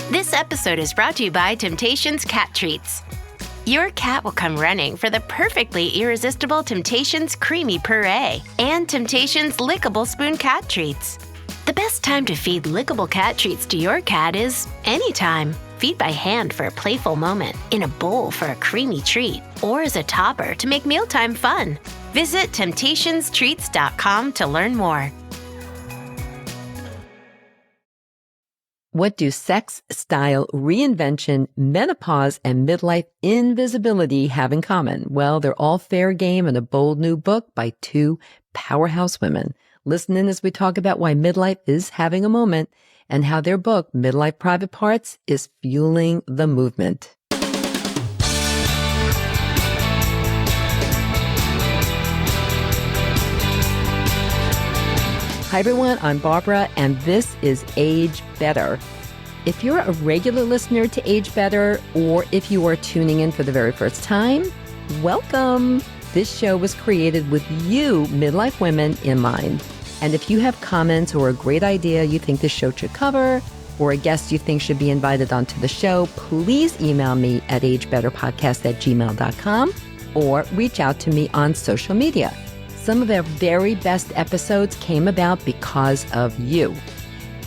This episode is brought to you by Temptations Cat Treats. Your cat will come running for the perfectly irresistible Temptations Creamy Puree and Temptations Lickable Spoon Cat Treats. The best time to feed lickable cat treats to your cat is anytime. Feed by hand for a playful moment, in a bowl for a creamy treat, or as a topper to make mealtime fun. Visit temptationstreats.com to learn more. What do sex, style, reinvention, menopause, and midlife invisibility have in common? Well, they're all fair game in a bold new book by two powerhouse women. Listen in as we talk about why midlife is having a moment and how their book, Midlife Private Parts, is fueling the movement. Hi, everyone. I'm Barbara, and this is Age Better. If you're a regular listener to Age Better, or if you are tuning in for the very first time, welcome. This show was created with you, midlife women, in mind. And if you have comments or a great idea you think this show should cover, or a guest you think should be invited onto the show, please email me at agebetterpodcast@gmail.com or reach out to me on social media. Some of our very best episodes came about because of you.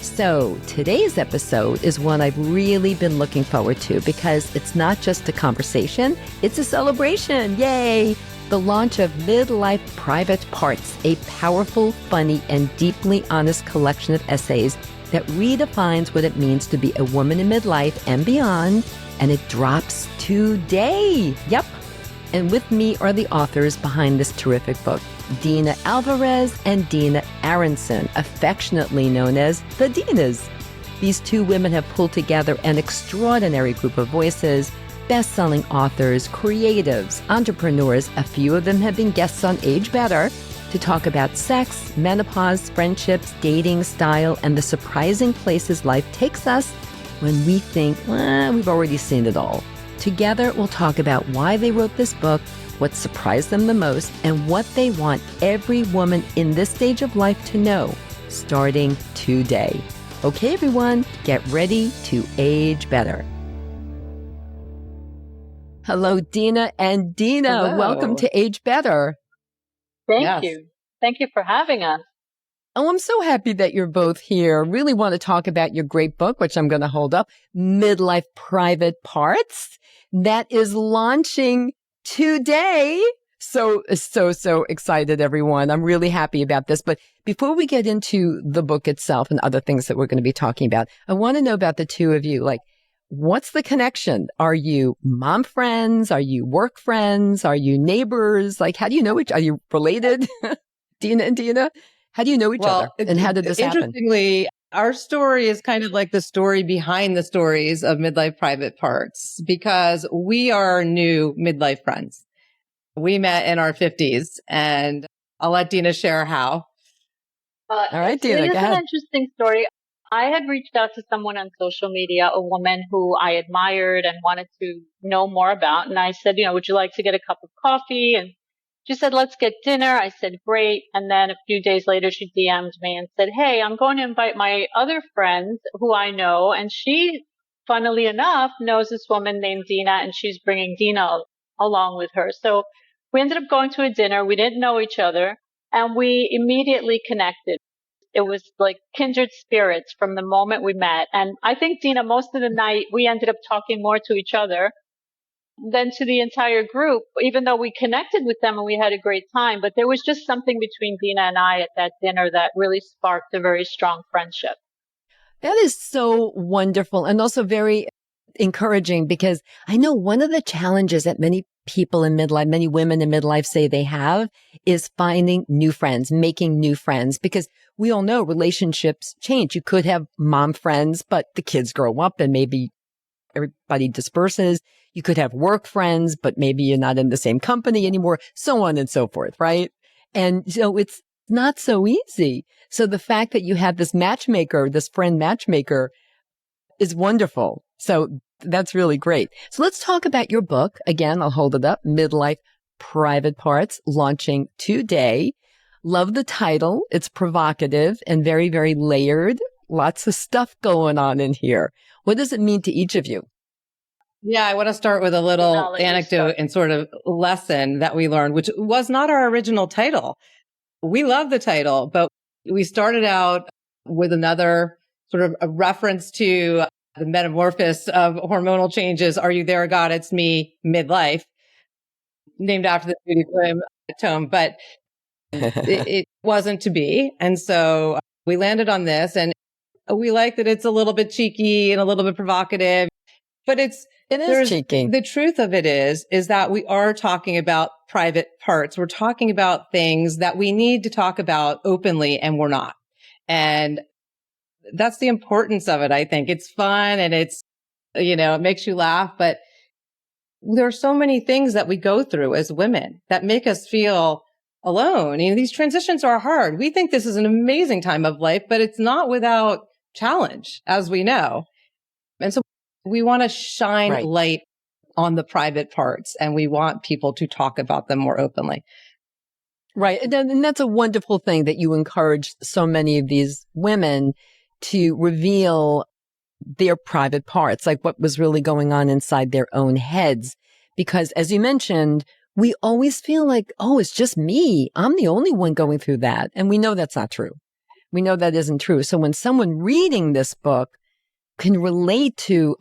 So today's episode is one I've really been looking forward to because it's not just a conversation, it's a celebration. Yay! The launch of Midlife Private Parts, a powerful, funny, and deeply honest collection of essays that redefines what it means to be a woman in midlife and beyond, and it drops today. Yep. And with me are the authors behind this terrific book, Dina Alvarez and Dina Aronson, affectionately known as the Dinas. These two women have pulled together an extraordinary group of voices, best-selling authors, creatives, entrepreneurs. A few of them have been guests on Age Better to talk about sex, menopause, friendships, dating, style, and the surprising places life takes us when we think, well, we've already seen it all. Together, we'll talk about why they wrote this book, what surprised them the most, and what they want every woman in this stage of life to know, starting today. Okay, everyone, get ready to age better. Hello, Dina and Dina. Hello. Welcome to Age Better. Thank you. Thank you for having us. Oh, I'm so happy that you're both here. Really want to talk about your great book, which I'm going to hold up, Midlife Private Parts, that is launching today. So excited, everyone. I'm really happy about this. But before we get into the book itself and other things that we're going to be talking about, I want to know about the two of you. Like, what's the connection? Are you mom friends? Are you work friends? Are you neighbors? Like, how do you know each? Are you related? Dina and Dina? How do you know each other? And how did this happen? Interestingly, our story is kind of like the story behind the stories of Midlife Private Parts because we are new midlife friends. We met in our 50s, and I'll let Dina share how. All right, Dina, It go is ahead. an interesting story. I had reached out to someone on social media, a woman who I admired and wanted to know more about. And I said, would you like to get a cup of coffee? And she said, let's get dinner. I said, great. And then a few days later, she DM'd me and said, hey, I'm going to invite my other friend who I know. And she, funnily enough, knows this woman named Dina, and she's bringing Dina along with her. So we ended up going to a dinner. We didn't know each other, and we immediately connected. It was like kindred spirits from the moment we met. And I think, Dina, most of the night, we ended up talking more to each other than to the entire group, even though we connected with them and we had a great time. But there was just something between Dina and I at that dinner that really sparked a very strong friendship. That is so wonderful and also very encouraging because I know one of the challenges that many people in midlife, many women in midlife say they have is finding new friends, making new friends, because we all know relationships change. You could have mom friends, but the kids grow up and maybe everybody disperses. You could have work friends, but maybe you're not in the same company anymore, so on and so forth, right? And so it's not so easy. So the fact that you have this matchmaker, this friend matchmaker is wonderful. So that's really great. So let's talk about your book. Again, I'll hold it up. Midlife Private Parts, launching today. Love the title. It's provocative and very, very layered. lots of stuff going on in here. What does it mean to each of you? Yeah, I want to start with a little anecdote and sort of lesson that we learned, which was not our original title. We love the title, but we started out with another sort of a reference to the metamorphosis of hormonal changes. Are you there, God? It's me, midlife, named after the Beauty tome, but it wasn't to be. And so we landed on this, and we like that it's a little bit cheeky and a little bit provocative, but it is cheeky. The truth of it is that we are talking about private parts. We're talking about things that we need to talk about openly, and we're not. And that's the importance of it. I think it's fun and it's, it makes you laugh, but there are so many things that we go through as women that make us feel alone. These transitions are hard. We think this is an amazing time of life, but it's not without challenge, as we know. And so we want to shine light on the private parts, and we want people to talk about them more openly. Right. And that's a wonderful thing that you encourage so many of these women to reveal their private parts, like what was really going on inside their own heads. Because as you mentioned, we always feel like, oh, it's just me. I'm the only one going through that. And we know that's not true. We know that isn't true. So when someone reading this book can relate to,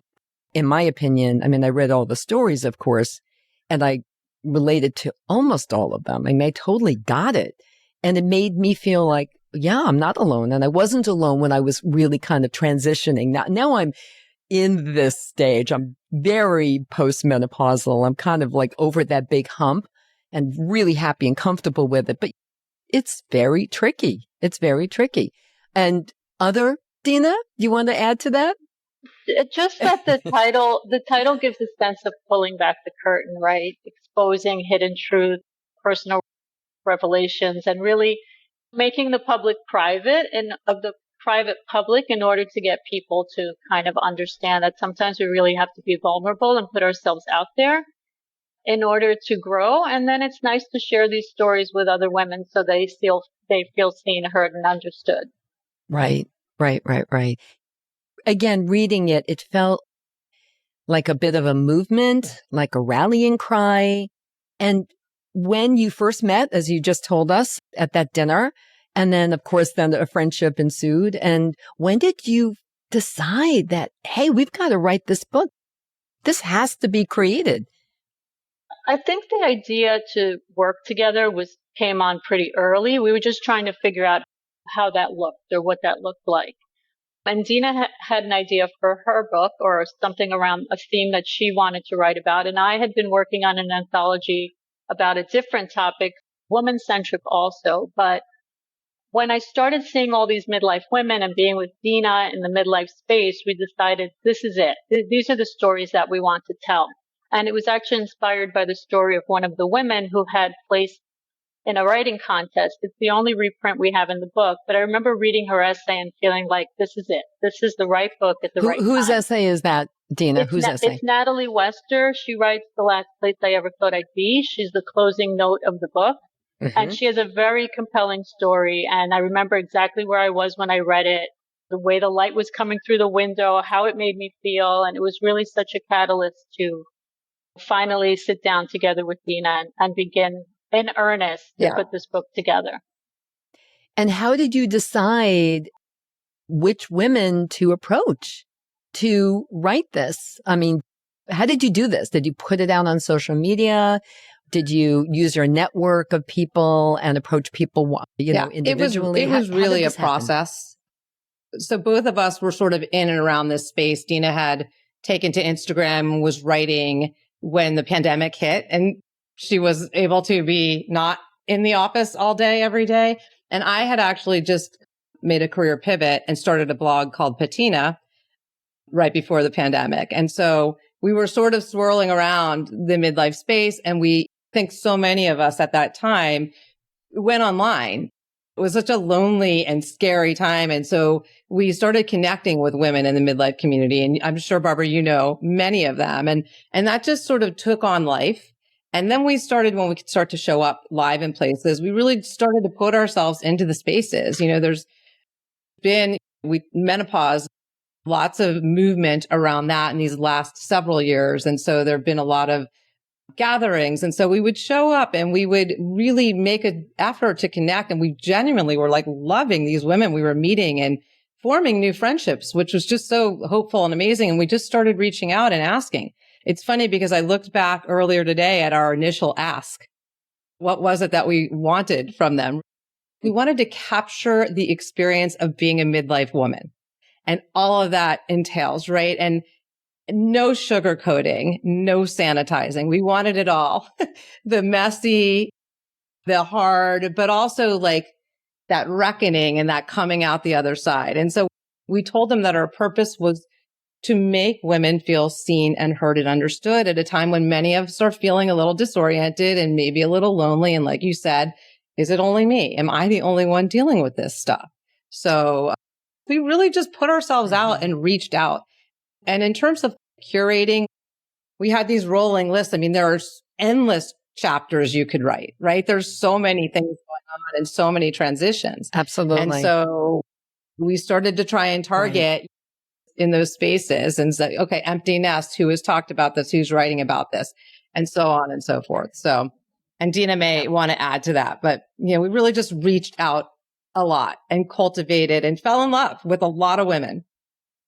in my opinion, I read all the stories, of course, and I related to almost all of them. I totally got it. And it made me feel like, yeah, I'm not alone. And I wasn't alone when I was really kind of transitioning. Now I'm in this stage. I'm very postmenopausal. I'm kind of like over that big hump and really happy and comfortable with it. But it's very tricky. It's very tricky. And Dina, you want to add to that? Just that the title gives a sense of pulling back the curtain, right? Exposing hidden truth, personal revelations, and really making the public private and of the private public in order to get people to kind of understand that sometimes we really have to be vulnerable and put ourselves out there in order to grow. And then it's nice to share these stories with other women so they feel seen, heard, and understood. Right. Again, reading it, it felt like a bit of a movement, like a rallying cry. And when you first met, as you just told us at that dinner, and then, of course, then a friendship ensued. And when did you decide that, hey, we've got to write this book? This has to be created. I think the idea to work together came on pretty early. We were just trying to figure out how that looked or what that looked like. And Dina had an idea for her book or something around a theme that she wanted to write about. And I had been working on an anthology about a different topic, woman-centric also. But when I started seeing all these midlife women and being with Dina in the midlife space, we decided this is it. These are the stories that we want to tell. And it was actually inspired by the story of one of the women who had placed in a writing contest. It's the only reprint we have in the book. But I remember reading her essay and feeling like this is it. This is the right book at the right time. Whose essay is that, Dina? Whose essay? It's Natalie Wester. She writes The Last Place I Ever Thought I'd Be. She's the closing note of the book. Mm-hmm. And she has a very compelling story. And I remember exactly where I was when I read it, the way the light was coming through the window, how it made me feel. And it was really such a catalyst to finally sit down together with Dina and begin in earnest to put this book together. And how did you decide which women to approach to write this? How did you do this? Did you put it out on social media? Did you use your network of people and approach people, individually? It was really a process. So both of us were sort of in and around this space. Dina had taken to Instagram and was writing when the pandemic hit, and she was able to be not in the office all day, every day. And I had actually just made a career pivot and started a blog called Patina right before the pandemic. And so we were sort of swirling around the midlife space. And we think so many of us at that time went online. It was such a lonely and scary time. And so we started connecting with women in the midlife community. And I'm sure, Barbara, you know many of them. And that just sort of took on life. And then we started, when we could start to show up live in places, we really started to put ourselves into the spaces. There's been Menopause, lots of movement around that in these last several years. And so there have been a lot of gatherings. And so we would show up and we would really make an effort to connect. And we genuinely were like loving these women we were meeting and forming new friendships, which was just so hopeful and amazing. And we just started reaching out and asking. It's funny because I looked back earlier today at our initial ask. What was it that we wanted from them? We wanted to capture the experience of being a midlife woman and all of that entails, right? And no sugarcoating, no sanitizing. We wanted it all. The messy, the hard, but also like that reckoning and that coming out the other side. And so we told them that our purpose was to make women feel seen and heard and understood at a time when many of us are feeling a little disoriented and maybe a little lonely. And like you said, is it only me? Am I the only one dealing with this stuff? So we really just put ourselves out and reached out. And in terms of curating, we had these rolling lists. I mean, there are endless chapters you could write, right? There's so many things going on and so many transitions. Absolutely. And so we started to try and target in those spaces and say, okay, empty nest, who has talked about this, who's writing about this, and so on and so forth. So, and Dina may want to add to that, but we really just reached out a lot and cultivated and fell in love with a lot of women.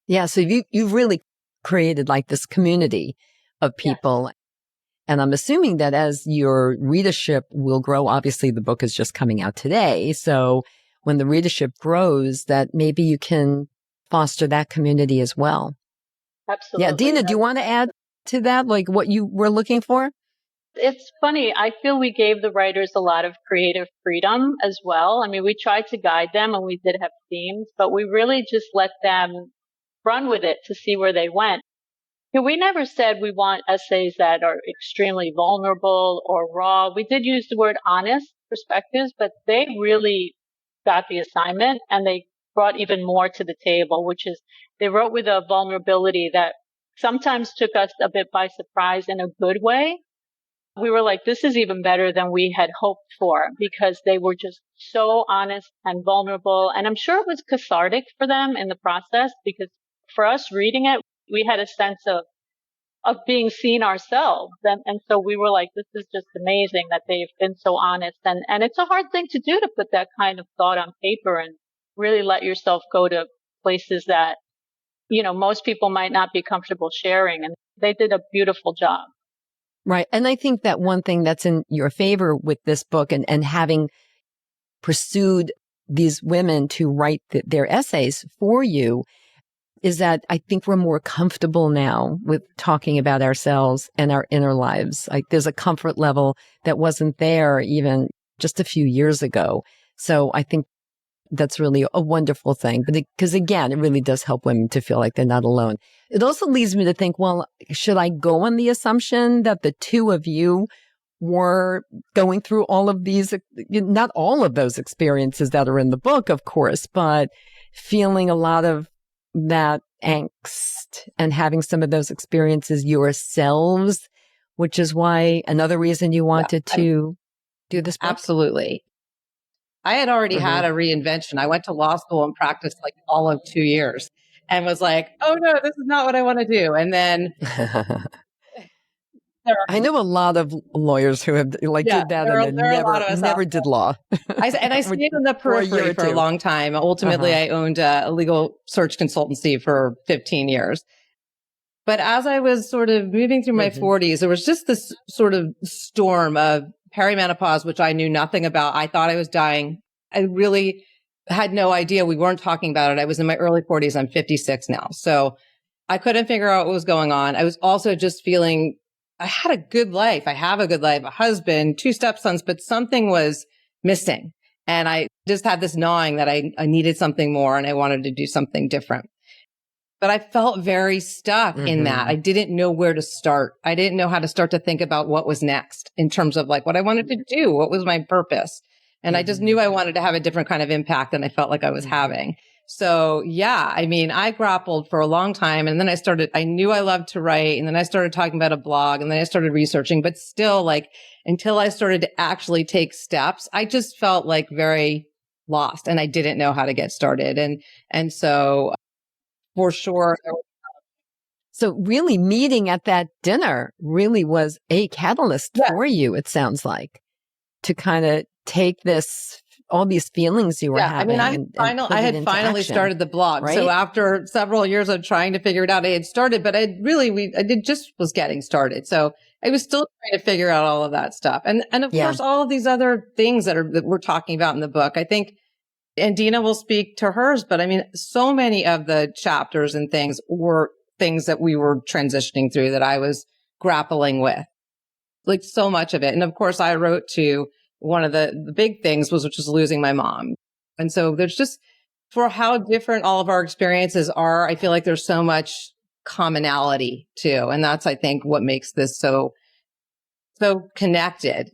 Yeah. So you've really created like this community of people. Yes. And I'm assuming that as your readership will grow, obviously the book is just coming out today. So when the readership grows, that maybe you can foster that community as well. Absolutely. Yeah. Dina, do you want to add to that? Like what you were looking for? It's funny. I feel we gave the writers a lot of creative freedom as well. I mean, we tried to guide them and we did have themes, but we really just let them run with it to see where they went. We never said we want essays that are extremely vulnerable or raw. We did use the word honest perspectives, but they really got the assignment and they brought even more to the table, which is they wrote with a vulnerability that sometimes took us a bit by surprise in a good way. We were like, this is even better than we had hoped for because they were just so honest and vulnerable. And I'm sure it was cathartic for them in the process because for us reading it, we had a sense of being seen ourselves. And so we were like, this is just amazing that they've been so honest. And it's a hard thing to do to put that kind of thought on paper and really let yourself go to places that, most people might not be comfortable sharing. And they did a beautiful job. Right. And I think that one thing that's in your favor with this book and having pursued these women to write their essays for you is that I think we're more comfortable now with talking about ourselves and our inner lives. Like there's a comfort level that wasn't there even just a few years ago. So I think that's really a wonderful thing. But because again, it really does help women to feel like they're not alone. It also leads me to think, well, should I go on the assumption that the two of you were going through all of these, not all of those experiences that are in the book, of course, but feeling a lot of that angst and having some of those experiences yourselves, which is why another reason you wanted to do this book? Absolutely. I had already had a reinvention. I went to law school and practiced like all of 2 years and was like, oh no, this is not what I want to do. And then I know a lot of lawyers who have did that and then never did law. I stayed in the periphery for a long time. Ultimately, I owned a legal search consultancy for 15 years. But as I was sort of moving through my 40s, there was just this sort of storm of perimenopause, which I knew nothing about. I thought I was dying. I really had no idea. We weren't talking about it. I was in my early 40s. I'm 56 now. So I couldn't figure out what was going on. I was also just feeling I had a good life. I have a good life, a husband, 2 stepsons, but something was missing. And I just had this gnawing that I needed something more and I wanted to do something different. But I felt very stuck in that. I didn't know where to start. I didn't know how to start to think about what was next in terms of like what I wanted to do. What was my purpose? And I just knew I wanted to have a different kind of impact than I felt like I was having. So yeah, I mean, I grappled for a long time and then I knew I loved to write and then I started talking about a blog and then I started researching, but still like until I started to actually take steps, I just felt like very lost and I didn't know how to get started. And so for sure. So really meeting at that dinner really was a catalyst Yeah. for you, it sounds like, to kind of take all these feelings you were having. I and had finally action, started the blog. right? So after several years of trying to figure it out, I had started, but I just was getting started. So I was still trying to figure out all of that stuff. And of course, all of these other things that we're talking about in the book, I think, and Dina will speak to hers, but I mean, so many of the chapters and things were things that we were transitioning through that I was grappling with, like so much of it. And of course, I wrote to one of the big things which was losing my mom. And so there's just, for how different all of our experiences are, I feel like there's so much commonality too. And that's, I think, what makes this so connected.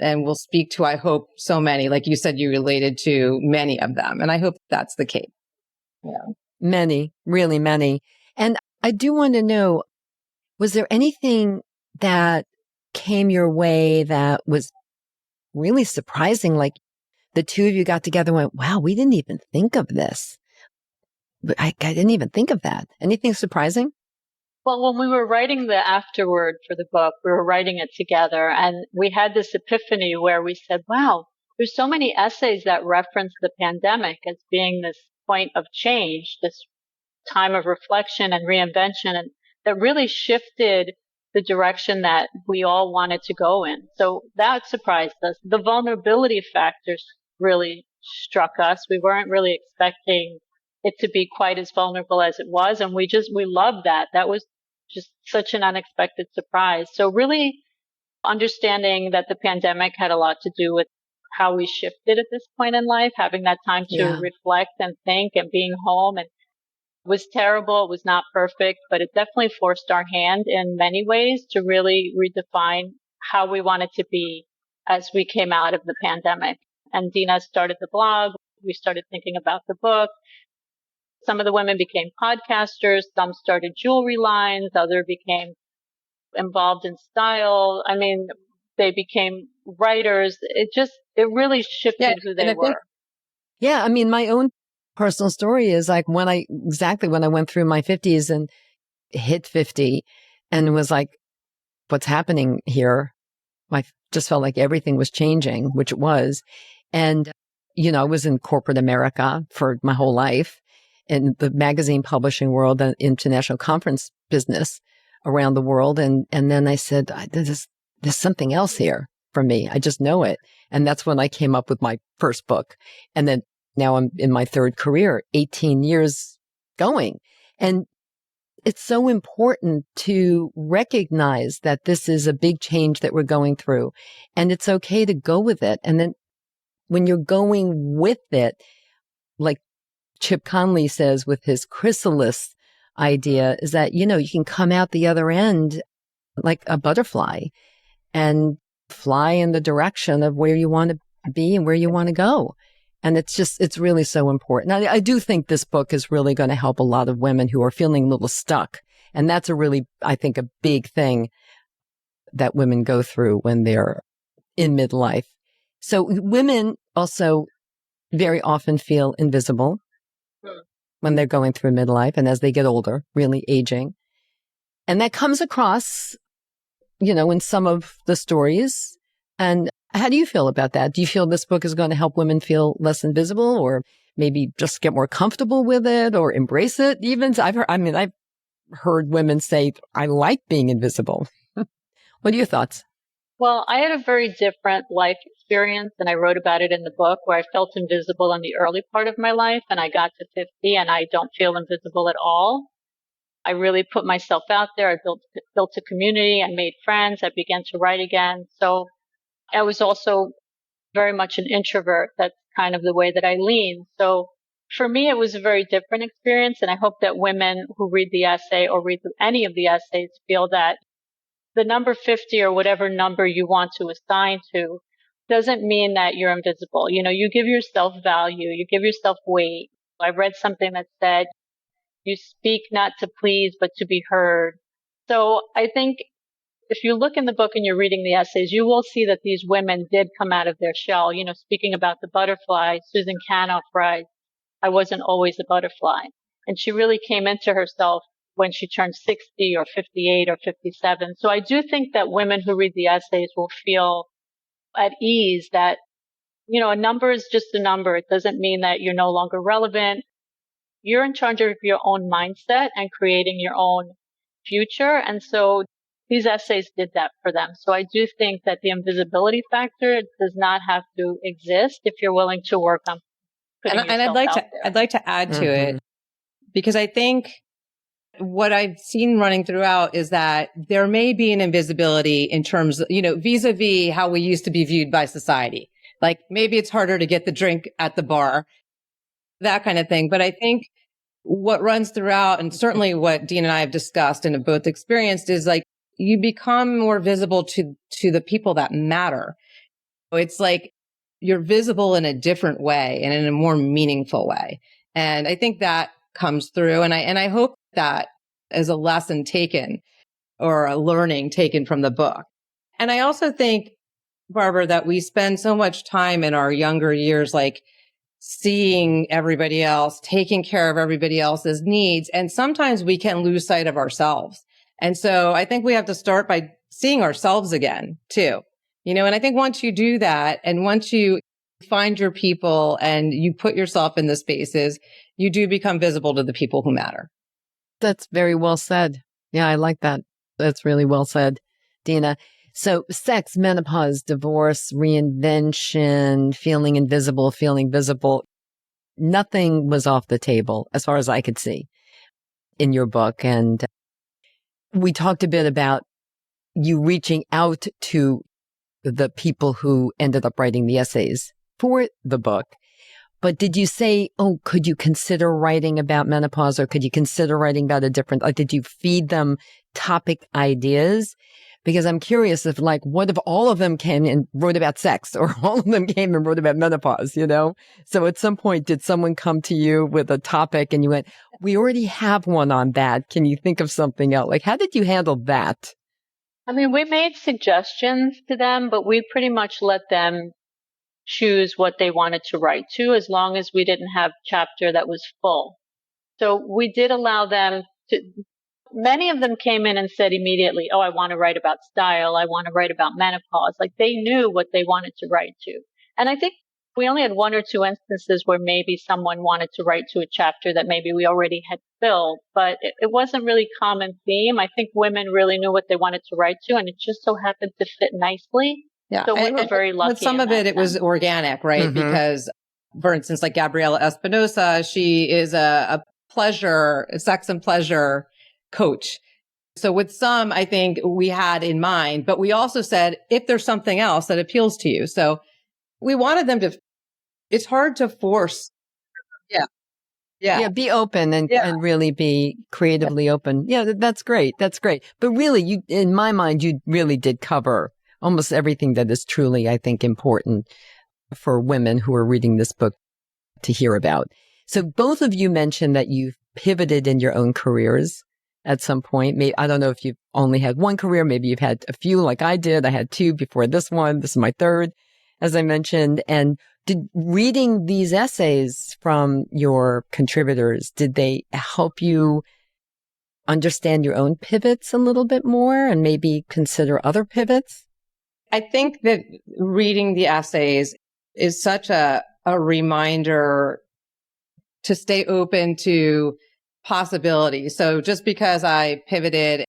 And we'll speak to, I hope, so many, like you said, you related to many of them. And I hope that's the case. Yeah. Many, really many. And I do want to know, was there anything that came your way that was really surprising? Like the two of you got together and went, wow, we didn't even think of this. I didn't even think of that. Anything surprising? Well, when we were writing the afterword for the book, we were writing it together and we had this epiphany where we said, wow, there's so many essays that reference the pandemic as being this point of change, this time of reflection and reinvention, and that really shifted the direction that we all wanted to go in. So that surprised us. The vulnerability factors really struck us. We weren't really expecting it to be quite as vulnerable as it was. And we loved that. That was just such an unexpected surprise. So really understanding that the pandemic had a lot to do with how we shifted at this point in life, having that time to reflect and think, and being home, and it was terrible. It was not perfect, but it definitely forced our hand in many ways to really redefine how we wanted to be as we came out of the pandemic. And Dina started the blog. We started thinking about the book. Some of the women became podcasters. Some started jewelry lines. Others became involved in style. I mean, they became writers. It really shifted who they were. Yeah. I mean, my own personal story is like when I went through my 50s and hit 50 and was like, what's happening here? I just felt like everything was changing, which it was. And, I was in corporate America for my whole life, in the magazine publishing world, the international conference business around the world. And then I said, there's something else here for me. I just know it. And that's when I came up with my first book. And then now I'm in my third career, 18 years going. And it's so important to recognize that this is a big change that we're going through, and it's okay to go with it. And then when you're going with it, like Chip Conley says with his chrysalis idea, is that, you can come out the other end like a butterfly and fly in the direction of where you want to be and where you want to go. And it's really so important. Now, I do think this book is really going to help a lot of women who are feeling a little stuck. And that's I think, a big thing that women go through when they're in midlife. So women also very often feel invisible when they're going through midlife and as they get older, really aging. And that comes across, in some of the stories. And how do you feel about that? Do you feel this book is going to help women feel less invisible, or maybe just get more comfortable with it, or embrace it? Even I've heard women say, I like being invisible. What are your thoughts? Well, I had a very different life experience, and I wrote about it in the book, where I felt invisible in the early part of my life, and I got to 50 and I don't feel invisible at all. I really put myself out there. I built a community. I made friends. I began to write again. So I was also very much an introvert. That's kind of the way that I lean. So for me, it was a very different experience. And I hope that women who read the essay or read any of the essays feel that the number 50 or whatever number you want to assign to doesn't mean that you're invisible. You give yourself value, you give yourself weight. I read something that said, you speak not to please, but to be heard. So I think if you look in the book and you're reading the essays, you will see that these women did come out of their shell. Speaking about the butterfly, Susan Canoff writes, I wasn't always a butterfly. And she really came into herself when she turned 60 or 58 or 57. So I do think that women who read the essays will feel at ease that, a number is just a number. It doesn't mean that you're no longer relevant. You're in charge of your own mindset and creating your own future. And so these essays did that for them. So I do think that the invisibility factor does not have to exist if you're willing to work on putting yourself out there. I'd like to add to it, because I think what I've seen running throughout is that there may be an invisibility in terms of, vis-a-vis how we used to be viewed by society. Like maybe it's harder to get the drink at the bar, that kind of thing. But I think what runs throughout, and certainly what Dina and I have discussed and have both experienced, is like you become more visible to the people that matter. It's like you're visible in a different way and in a more meaningful way. And I think that comes through. And I hope that is a lesson taken or a learning taken from the book. And I also think, Barbara, that we spend so much time in our younger years, like seeing everybody else, taking care of everybody else's needs. And sometimes we can lose sight of ourselves. And so I think we have to start by seeing ourselves again too, and I think once you do that, and once you find your people and you put yourself in the spaces, you do become visible to the people who matter. That's very well said. Yeah, I like that. That's really well said, Dina. So sex, menopause, divorce, reinvention, feeling invisible, feeling visible. Nothing was off the table as far as I could see in your book. And we talked a bit about you reaching out to the people who ended up writing the essays for the book. But did you say, could you consider writing about menopause, or could you consider writing about did you feed them topic ideas? Because I'm curious if what if all of them came and wrote about sex, or all of them came and wrote about menopause, So at some point, did someone come to you with a topic and you went, we already have one on that. Can you think of something else? How did you handle that? I mean, we made suggestions to them, but we pretty much let them choose what they wanted to write to, as long as we didn't have chapter that was full. So we did allow them to. Many of them came in and said immediately, I want to write about style. I want to write about menopause. They knew what they wanted to write to. And I think we only had one or two instances where maybe someone wanted to write to a chapter that maybe we already had filled, but it wasn't really common theme. I think women really knew what they wanted to write to, and it just so happened to fit nicely. Yeah. So we were very lucky. With some of it was organic, right? Mm-hmm. Because, for instance, like Gabriela Espinosa, she is a sex and pleasure coach. So with some, I think we had in mind, but we also said, if there's something else that appeals to you. So we wanted them to, it's hard to force. Yeah. Be open and really be creatively open. Yeah, that's great. That's great. But really, in my mind, you really did cover almost everything that is truly, I think, important for women who are reading this book to hear about. So both of you mentioned that you've pivoted in your own careers at some point. Maybe, I don't know if you've only had one career. Maybe you've had a few like I did. I had two before this one. This is my third, as I mentioned. And did reading these essays from your contributors, did they help you understand your own pivots a little bit more and maybe consider other pivots? I think that reading the essays is such a reminder to stay open to possibility. So just because I pivoted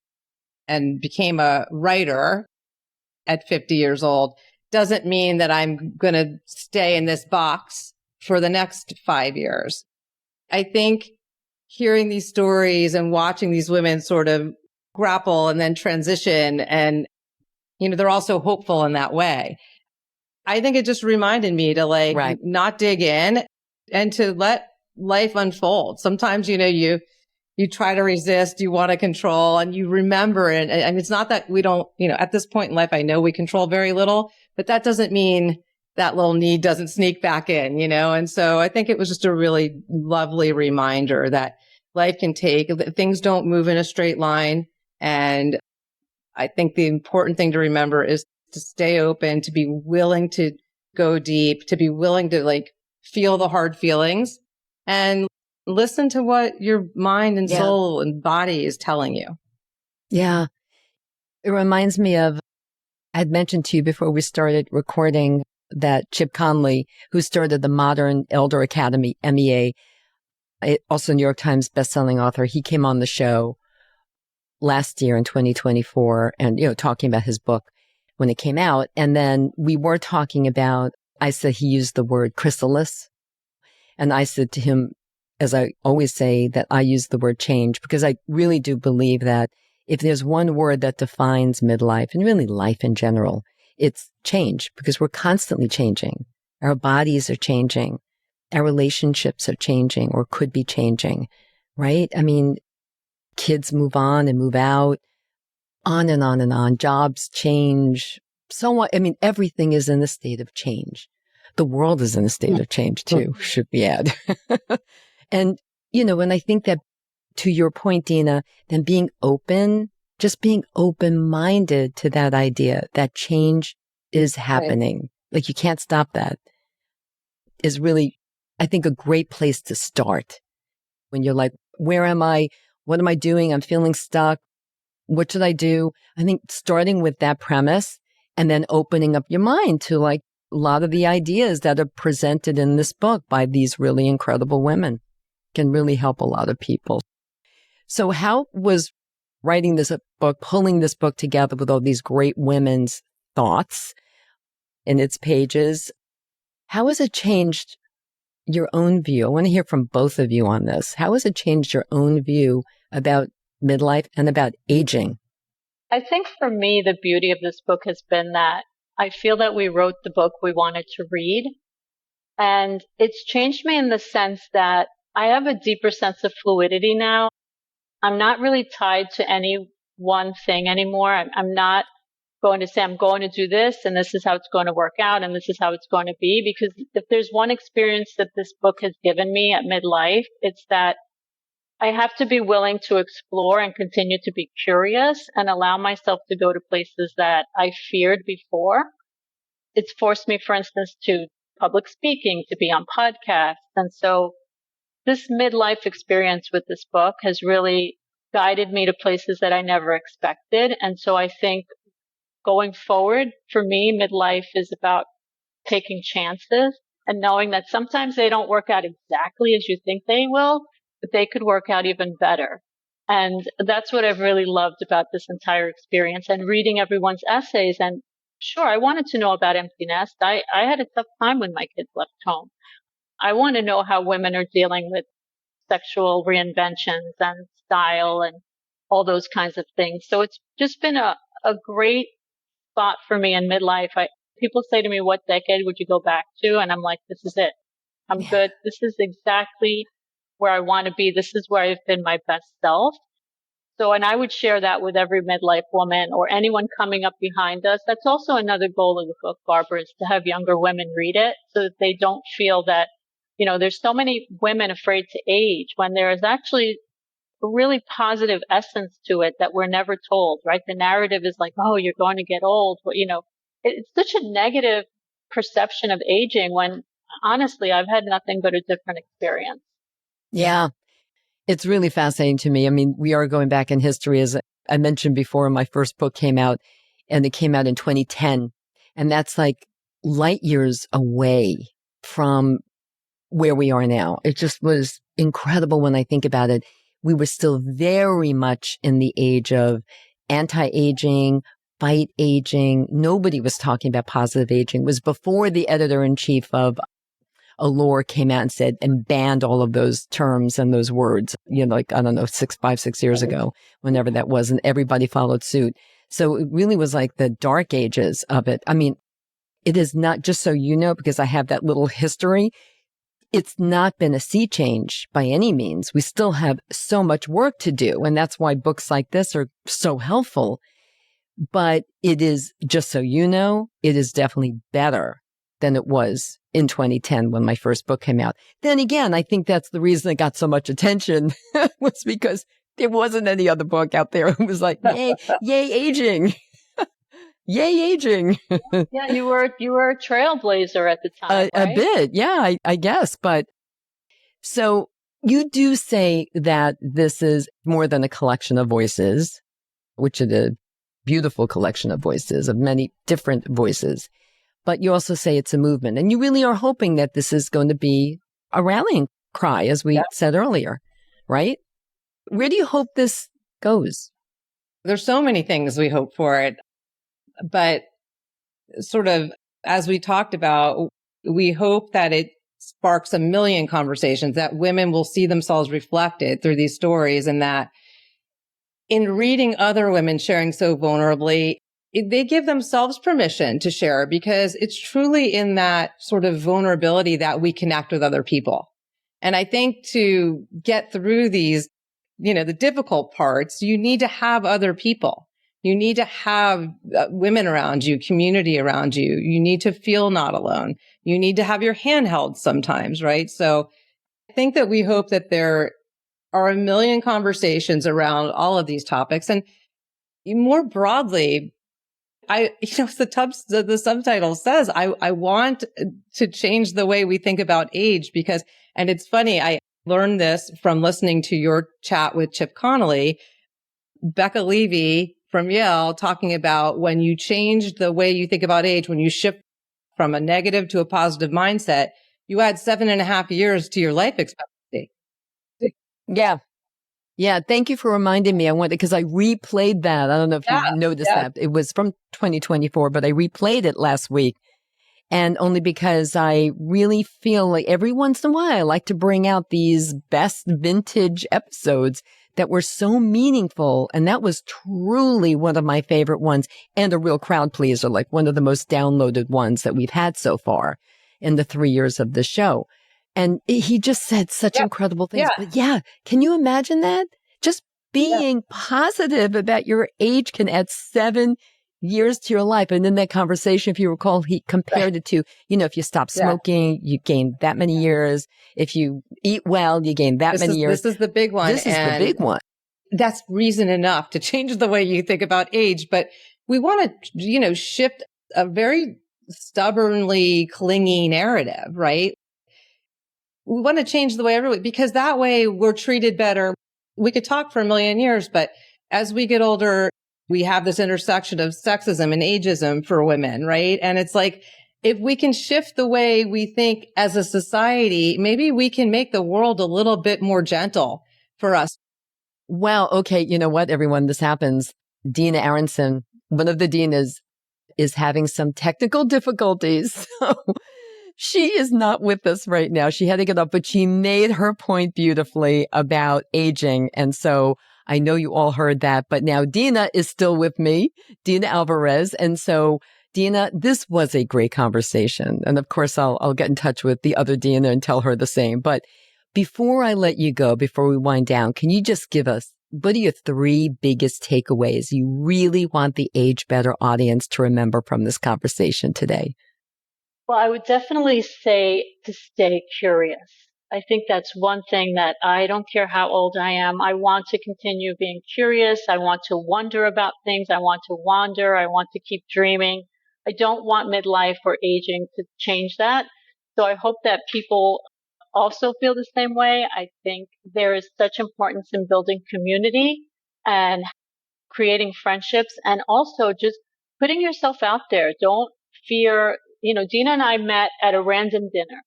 and became a writer at 50 years old doesn't mean that I'm going to stay in this box for the next 5 years. I think hearing these stories and watching these women sort of grapple and then transition, and, they're also hopeful in that way. I think it just reminded me to not dig in and to let life unfold. Sometimes, you try to resist, you want to control, and you remember it. And it's not that we don't, at this point in life, I know we control very little, but that doesn't mean that little need doesn't sneak back in, And so I think it was just a really lovely reminder that life can things don't move in a straight line. And I think the important thing to remember is to stay open, to be willing to go deep, to be willing to like feel the hard feelings and listen to what your mind and soul and body is telling you. Yeah. It reminds me of, I had mentioned to you before we started recording that Chip Conley, who started the Modern Elder Academy, MEA, also New York Times bestselling author, he came on the show last year in 2024 and, talking about his book when it came out. And then we were talking about, I said he used the word chrysalis. And I said to him, as I always say, that I use the word change because I really do believe that if there's one word that defines midlife and really life in general, it's change because we're constantly changing. Our bodies are changing. Our relationships are changing or could be changing, right? I mean, kids move on and move out, on and on and on. Jobs change. So on. I mean, everything is in a state of change. The world is in a state of change too, should we add. And, and I think that to your point, Dina, then being open, just being open-minded to that idea that change is happening. Right. Like you can't stop that is really, I think, a great place to start. When you're like, where am I? What am I doing? I'm feeling stuck. What should I do? I think starting with that premise and then opening up your mind to like a lot of the ideas that are presented in this book by these really incredible women can really help a lot of people. So how was writing this book, pulling this book together with all these great women's thoughts in its pages, how has it changed your own view? I want to hear from both of you on this. How has it changed your own view about midlife and about aging? I think for me, the beauty of this book has been that I feel that we wrote the book we wanted to read. And it's changed me in the sense that I have a deeper sense of fluidity now. I'm not really tied to any one thing anymore. I'm not going to say I'm going to do this and this is how it's going to work out and this is how it's going to be. Because if there's one experience that this book has given me at midlife, it's that I have to be willing to explore and continue to be curious and allow myself to go to places that I feared before. It's forced me, for instance, to public speaking, to be on podcasts. And so this midlife experience with this book has really guided me to places that I never expected. And so I think going forward, for me, midlife is about taking chances and knowing that sometimes they don't work out exactly as you think they will, but they could work out even better. And that's what I've really loved about this entire experience and reading everyone's essays. And sure, I wanted to know about empty nest. I had a tough time when my kids left home. I want to know how women are dealing with sexual reinventions and style and all those kinds of things. So it's just been a great spot for me in midlife. People say to me, what decade would you go back to? And I'm like, this is it. I'm good. This is exactly where I want to be. This is where I've been my best self. So, and I would share that with every midlife woman or anyone coming up behind us. That's also another goal of the book, Barbara, is to have younger women read it so that they don't feel that, there's so many women afraid to age when there is actually a really positive essence to it that we're never told, right? The narrative is like, oh, you're going to get old. But, it's such a negative perception of aging when honestly, I've had nothing but a different experience. Yeah. It's really fascinating to me. I mean, we are going back in history. As I mentioned before, my first book came out and it came out in 2010. And that's like light years away from where we are now. It just was incredible when I think about it. We were still very much in the age of anti-aging, fight aging. Nobody was talking about positive aging. It was before the editor-in-chief of Allure came out and said and banned all of those terms and those words, like, I don't know, 6 years ago, whenever that was, and everybody followed suit. So it really was like the dark ages of it. I mean, it is not, just so you know, because I have that little history, it's not been a sea change by any means. We still have so much work to do. And that's why books like this are so helpful. But it is, just so you know, it is definitely better than it was in 2010 when my first book came out. Then again, I think that's the reason it got so much attention was because There wasn't any other book out there. It was like, yay, yay, aging. Yay, aging. Yeah, you were a trailblazer at the time, right? A bit. Yeah, I guess. But so you do say that this is more than a collection of voices, which is a beautiful collection of voices, of many different voices. But you also say it's a movement. And you really are hoping that this is going to be a rallying cry, as we said earlier, right? Where do you hope this goes? There's so many things we hope for it. But sort of, as we talked about, we hope that it sparks a million conversations, that women will see themselves reflected through these stories, and that in reading other women sharing so vulnerably, they give themselves permission to share, because it's truly in that sort of vulnerability that we connect with other people. And I think to get through these, the difficult parts, you need to have other people. You need to have women around you, community around you. You need to feel not alone. You need to have your hand held sometimes, right? So I think that we hope that there are a million conversations around all of these topics. And more broadly, the subtitle says, I want to change the way we think about age, because, and it's funny, I learned this from listening to your chat with Chip Connolly, Becca Levy from Yale, talking about when you change the way you think about age, when you shift from a negative to a positive mindset, you add 7.5 years to your life expectancy. Yeah. Yeah. Thank you for reminding me. Because I replayed that. I don't know if you noticed that. It was from 2024, but I replayed it last week. And only because I really feel like every once in a while, I like to bring out these best vintage episodes that were so meaningful. And that was truly one of my favorite ones, and a real crowd pleaser, like one of the most downloaded ones that we've had so far in the 3 years of the show. And he just said such incredible things. But can you imagine that? Just being positive about your age can add 7 years to your life. And in that conversation, if you recall, he compared it to, if you stop smoking, you gain that many years. If you eat well, you gain that many years. This is the big one. This is the big one. That's reason enough to change the way you think about age. But we want to, shift a very stubbornly clingy narrative, right? We want to change the way because that way we're treated better. We could talk for a million years, but as we get older, we have this intersection of sexism and ageism for women, right? And it's like, if we can shift the way we think as a society, maybe we can make the world a little bit more gentle for us. Well, okay. You know what, everyone? This happens. Dina Aronson, one of the Dinas, is having some technical difficulties. So she is not with us right now. She had to get up, but she made her point beautifully about aging. And so I know you all heard that, but now Dina is still with me, Dina Alvarez. And so Dina, this was a great conversation. And of course, I'll get in touch with the other Dina and tell her the same. But before I let you go, before we wind down, can you just give us, what are your 3 biggest takeaways you really want the Age Better audience to remember from this conversation today? Well, I would definitely say to stay curious. I think that's one thing that I don't care how old I am. I want to continue being curious. I want to wonder about things. I want to wander. I want to keep dreaming. I don't want midlife or aging to change that. So I hope that people also feel the same way. I think there is such importance in building community and creating friendships, and also just putting yourself out there. Don't fear. Dina and I met at a random dinner,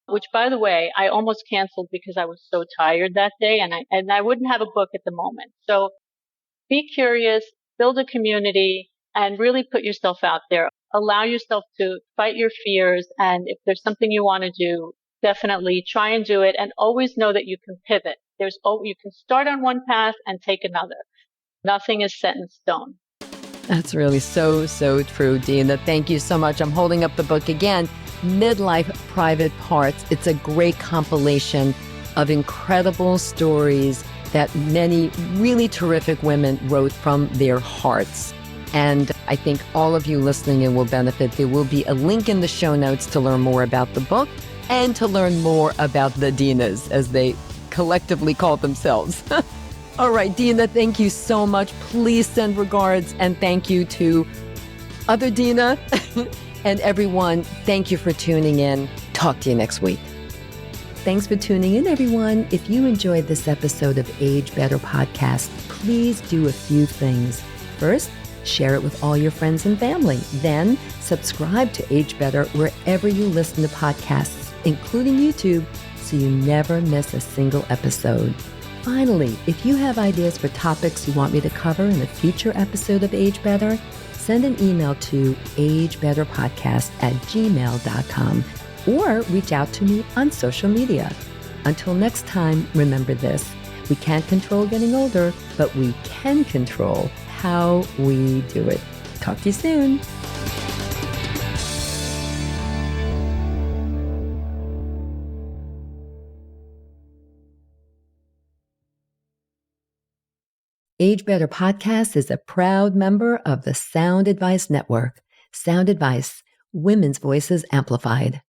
which, by the way, I almost canceled because I was so tired that day, and I wouldn't have a book at the moment. So be curious, build a community, and really put yourself out there. Allow yourself to fight your fears. And if there's something you want to do, definitely try and do it. And always know that you can pivot. You can start on one path and take another. Nothing is set in stone. That's really so, so true, Dina. Thank you so much. I'm holding up the book again, Midlife Private Parts. It's a great compilation of incredible stories that many really terrific women wrote from their hearts. And I think all of you listening in will benefit. There will be a link in the show notes to learn more about the book and to learn more about the Dinas, as they collectively call themselves. All right, Dina, thank you so much. Please send regards, and thank you to other Dina and everyone. Thank you for tuning in. Talk to you next week. Thanks for tuning in, everyone. If you enjoyed this episode of Age Better Podcast, please do a few things. First, share it with all your friends and family. Then, subscribe to Age Better wherever you listen to podcasts, including YouTube, so you never miss a single episode. Finally, if you have ideas for topics you want me to cover in a future episode of Age Better, send an email to agebetterpodcast@gmail.com or reach out to me on social media. Until next time, remember this: we can't control getting older, but we can control how we do it. Talk to you soon. Age Better Podcast is a proud member of the Sound Advice Network. Sound Advice, women's voices amplified.